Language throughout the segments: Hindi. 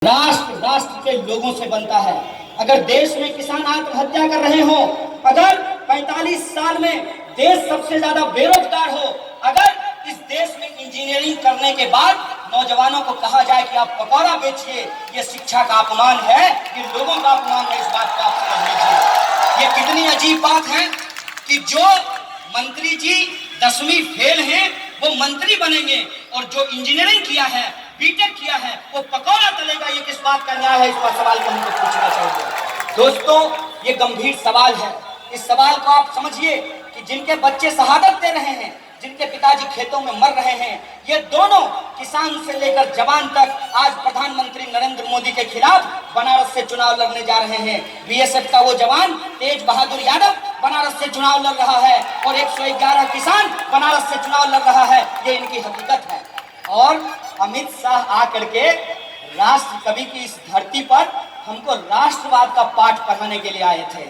राष्ट्र राष्ट्र के लोगों से बनता है। अगर देश में किसान आत्महत्या कर रहे हो, अगर 45 साल में देश सबसे ज्यादा बेरोजगार हो, अगर इस देश में इंजीनियरिंग करने के बाद नौजवानों को कहा जाए कि आप पकौड़ा बेचिए, ये शिक्षा का अपमान है, ये लोगों का अपमान है। इस बात को आप समझ लीजिए। ये कितनी अजीब बात है कि जो मंत्री जी 10वीं फेल हैं वो मंत्री बनेंगे और जो इंजीनियरिंग किया है, बीटेक किया है, वो पकौड़ा तलेगा। ये किस बात का न्याय है? इस पर सवाल को हमको पूछना चाहिए। दोस्तों, ये गंभीर सवाल है। इस सवाल को आप समझिए कि जिनके बच्चे शहादत दे रहे हैं, जिनके पिताजी खेतों में मर रहे हैं, ये दोनों किसान से लेकर जवान तक आज प्रधानमंत्री नरेंद्र मोदी के खिलाफ बनारस से चुनाव लड़ने जा रहे हैं। बीएसएफ का वो जवान तेज बहादुर यादव बनारस से चुनाव लड़ रहा है और 111 किसान बनारस से चुनाव लड़ रहा है। ये इनकी हकीकत है। और अमित शाह आकर के राष्ट्र कवि की इस धरती पर हमको राष्ट्रवाद का पाठ पढ़ाने के लिए आए थे।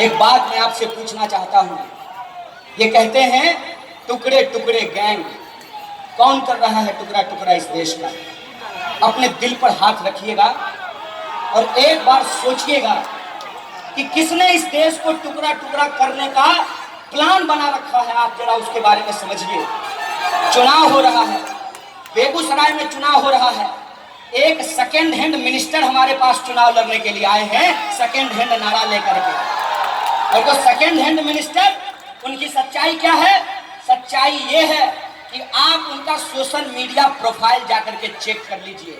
एक बात मैं आपसे पूछना चाहता हूं। ये कहते हैं टुकड़े टुकड़े गैंग, कौन कर रहा है टुकड़ा टुकड़ा इस देश का? अपने दिल पर हाथ रखिएगा और एक बार सोचिएगा कि किसने इस देश को टुकड़ा टुकड़ा करने का प्लान बना रखा है। आप जरा उसके बारे में समझिए। चुनाव हो रहा है, बेगूसराय में चुनाव हो रहा है। एक सेकेंड हैंड मिनिस्टर हमारे पास चुनाव लड़ने के लिए आए हैं, सेकेंड हैंड नारा लेकर के। और वो सेकेंड हैंड मिनिस्टर, उनकी सच्चाई क्या है? सच्चाई ये है कि आप उनका सोशल मीडिया प्रोफाइल जाकर के चेक कर लीजिए।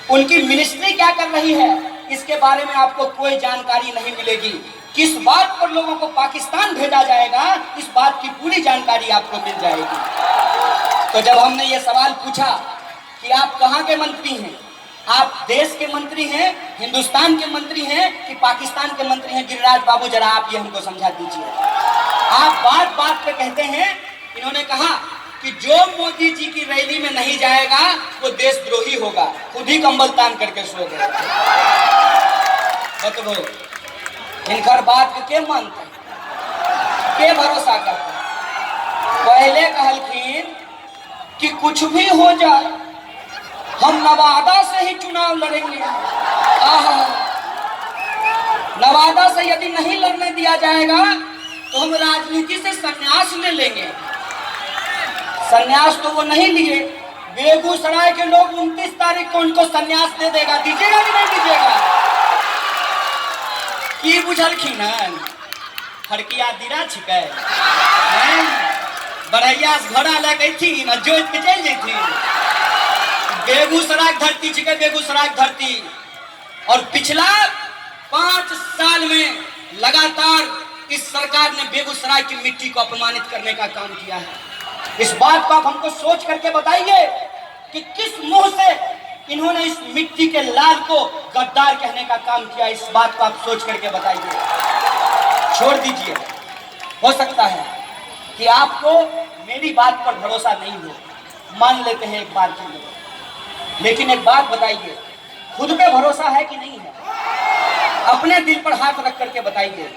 उनकी मिनिस्ट्री क्या कर रही है, इसके बारे में आपको कोई जानकारी नहीं मिलेगी। किस बात पर लोगों को पाकिस्तान भेजा जाएगा, इस बात की पूरी जानकारी आपको मिल जाएगी। तो जब हमने ये सवाल पूछा कि आप कहाँ के मंत्री हैं, आप देश के मंत्री हैं, हिंदुस्तान के मंत्री हैं कि पाकिस्तान के मंत्री हैं, गिरिराज बाबू जरा आप ये हमको समझा दीजिए। आप बात बात पे कहते हैं, इन्होंने कहा कि जो मोदी जी की रैली में नहीं जाएगा वो देशद्रोही होगा। खुद ही कंबल तान करके सो गए। बताओ, इनकर बात के मानते, के भरोसा करते? पहले कहलखिन कि कुछ भी हो जाए हम नवादा से ही चुनाव लड़ेंगे। नवादा से यदि नहीं लड़ने दिया जाएगा तो हम राजनीति से संन्यास ले लेंगे। संन्यास तो वो नहीं लिए। बेगूसराय के लोग 29 तारीख को उनको संन्यास दे देगा। दीजिएगा कि नहीं दीजिएगा? की बुझलखिन फड़किया दिरा छिकै, बढ़ैया से घोड़ा लगे थी न, जोत के चल जाती। बेगूसराय धरती छिकै, बेगूसराय धरती। और पिछला 5 साल में लगातार इस सरकार ने बेगूसराय की मिट्टी को अपमानित करने का काम किया है। इस बात को आप हमको सोच करके बताइए कि किस मुंह से इन्होंने इस मिट्टी के लाल को गद्दार कहने का काम किया। इस बात को आप सोच करके बताइए। छोड़ दीजिए, हो सकता है कि आपको मेरी बात पर भरोसा नहीं हो, मान लेते हैं एक बार के लिए, लेकिन एक बात बताइए, खुद पे भरोसा है कि नहीं है? अपने दिल पर हाथ रख करके बताइए।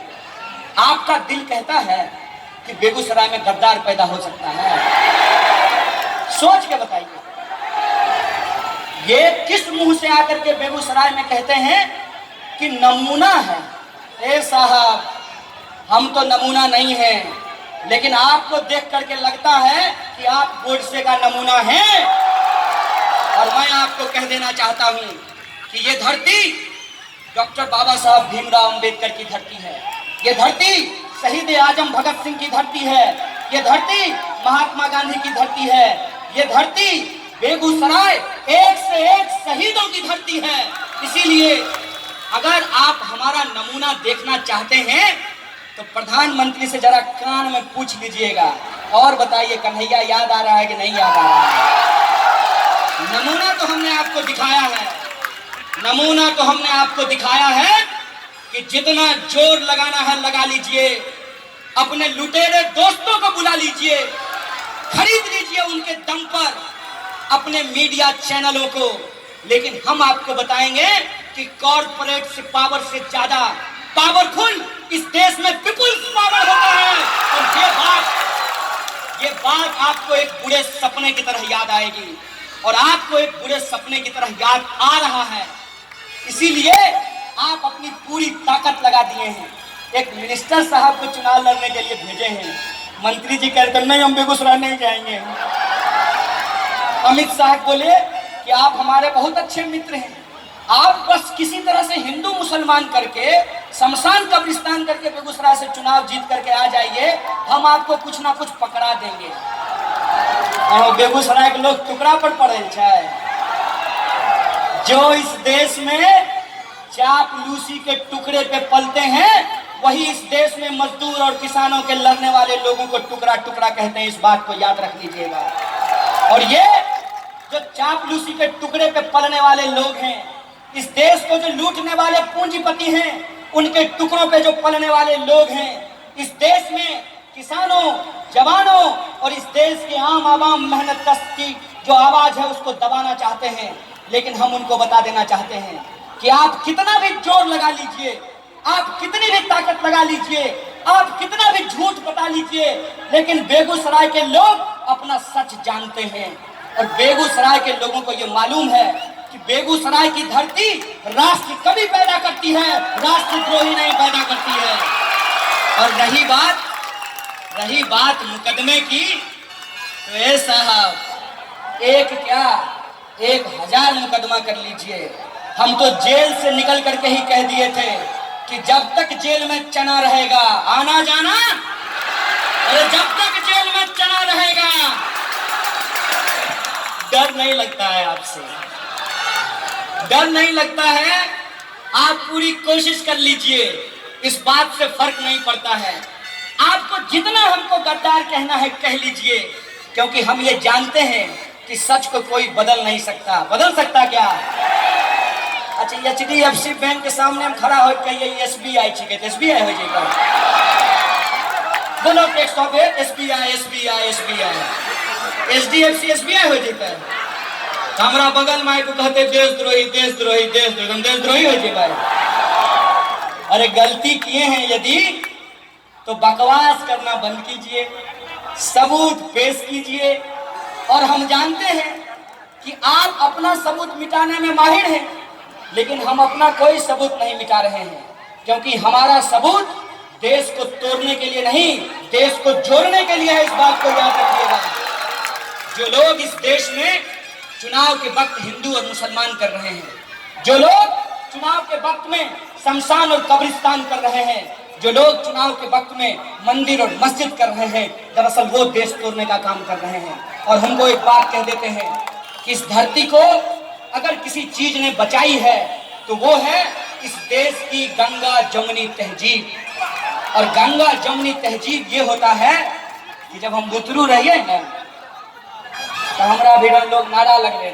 आपका दिल कहता है कि बेगूसराय में गद्दार पैदा हो सकता है? सोच के बताइए। ये किस मुंह से आकर के बेगूसराय में कहते हैं कि नमूना है? ए साहब, हम तो नमूना नहीं हैं, लेकिन आपको देख करके लगता है कि आप गोडसे का नमूना हैं। और मैं आपको कह देना चाहता हूं कि ये धरती डॉक्टर बाबा साहब भीमराव अंबेडकर की धरती है। ये धरती शहीद आजम भगत सिंह की धरती है। ये धरती महात्मा गांधी की धरती है। ये धरती बेगूसराय एक से एक शहीदों की धरती है। इसीलिए अगर आप हमारा नमूना देखना चाहते हैं तो प्रधानमंत्री से जरा कान में पूछ लीजिएगा और बताइए, कन्हैया याद आ रहा है कि नहीं याद आ रहा है? नमूना तो हमने आपको दिखाया है। नमूना तो हमने आपको दिखाया है कि जितना जोर लगाना है लगा लीजिए। अपने लुटेरे दोस्तों को बुला लीजिए, खरीद लीजिए उनके दम पर अपने मीडिया चैनलों को। लेकिन हम आपको बताएंगे कि कॉर्पोरेट से पावर से ज्यादा पावरफुल इस देश में पीपुल्स पावर होता है। और ये बात आपको एक बुरे सपने की तरह याद आएगी। और आपको एक बुरे सपने की तरह याद आ रहा है, इसीलिए आप अपनी पूरी ताकत लगा दिए हैं। एक मिनिस्टर साहब को चुनाव लड़ने के लिए भेजे हैं, मंत्री जी कहते नहीं हम बेगूसराय नहीं जाएंगे। अमित शाह बोले कि आप हमारे बहुत अच्छे मित्र हैं, आप बस किसी तरह से हिंदू मुसलमान करके शमशान कब्रिस्तान करके बेगूसराय से चुनाव जीत करके आ जाइए, हम आपको कुछ ना कुछ पकड़ा देंगे। और बेगूसराय के लोग टुकड़ा पर पड़े है। जो इस देश में चापलूसी के टुकड़े पे पलते हैं, वही इस देश में मजदूर और किसानों के लड़ने वाले लोगों को टुकड़ा टुकड़ा कहते हैं। इस बात को याद रख लीजिएगा। और ये जो चापलूसी के टुकड़े पे पलने वाले लोग हैं, इस देश को जो लूटने वाले पूंजीपति हैं, उनके टुकड़ों पे जो पलने वाले लोग हैं, इस देश में किसानों, जवानों और इस देश के आम आवाम मेहनत कश की जो आवाज है उसको दबाना चाहते हैं। लेकिन हम उनको बता देना चाहते हैं कि आप कितना भी जोर लगा लीजिए, आप कितनी भी ताकत लगा लीजिए, आप कितना भी झूठ बता लीजिए, लेकिन बेगूसराय के लोग अपना सच जानते हैं। और बेगूसराय के लोगों को ये मालूम है कि बेगूसराय की धरती राष्ट्र कभी पैदा करती है, राष्ट्रद्रोही नहीं पैदा करती है। और रही बात मुकदमे की, तो ये साहब एक क्या 1000 मुकदमा कर लीजिए। हम तो जेल से निकल करके ही कह दिए थे कि जब तक जेल में चना रहेगा आना जाना, अरे जब तक जेल में चना रहेगा डर नहीं लगता है आपसे, डर नहीं लगता है। आप पूरी कोशिश कर लीजिए, इस बात से फर्क नहीं पड़ता है। आपको जितना हमको गद्दार कहना है कह लीजिए, क्योंकि हम ये जानते हैं कि सच को कोई बदल नहीं सकता। बदल सकता क्या? अच्छा, HDFC बैंक के सामने हम खड़ा हो कहिए SBI छिके, SBI हो जाएगा। बोलो कि 100 SBI HDFC SBI हो जाता है। हमारा बगल में को कहते देशद्रोही देशद्रोही देशद्रोही, हम देशद्रोही हो जाएगा। अरे गलती किए हैं यदि तो बकवास करना बंद कीजिए, सबूत पेश कीजिए। और हम जानते हैं कि आप अपना सबूत मिटाने में माहिर हैं, लेकिन हम अपना कोई सबूत नहीं मिटा रहे हैं, क्योंकि हमारा सबूत देश को तोड़ने के लिए नहीं, देश को जोड़ने के लिए है। इस बात को याद रखिएगा। जो लोग इस देश में चुनाव के वक्त हिंदू और मुसलमान कर रहे हैं, जो लोग चुनाव के वक्त में शमशान और कब्रिस्तान कर रहे हैं, जो लोग चुनाव के वक्त में मंदिर और मस्जिद कर रहे हैं, दरअसल वो देश तोड़ने का काम कर रहे हैं। और हमको एक बात कह देते हैं कि इस धरती को अगर किसी चीज ने बचाई है तो वो है इस देश की गंगा जमुनी तहजीब। और गंगा जमुनी तहजीब ये होता है कि जब हम बुतरू रहिए ना, तो हमारा भी लोग नारा लग रहे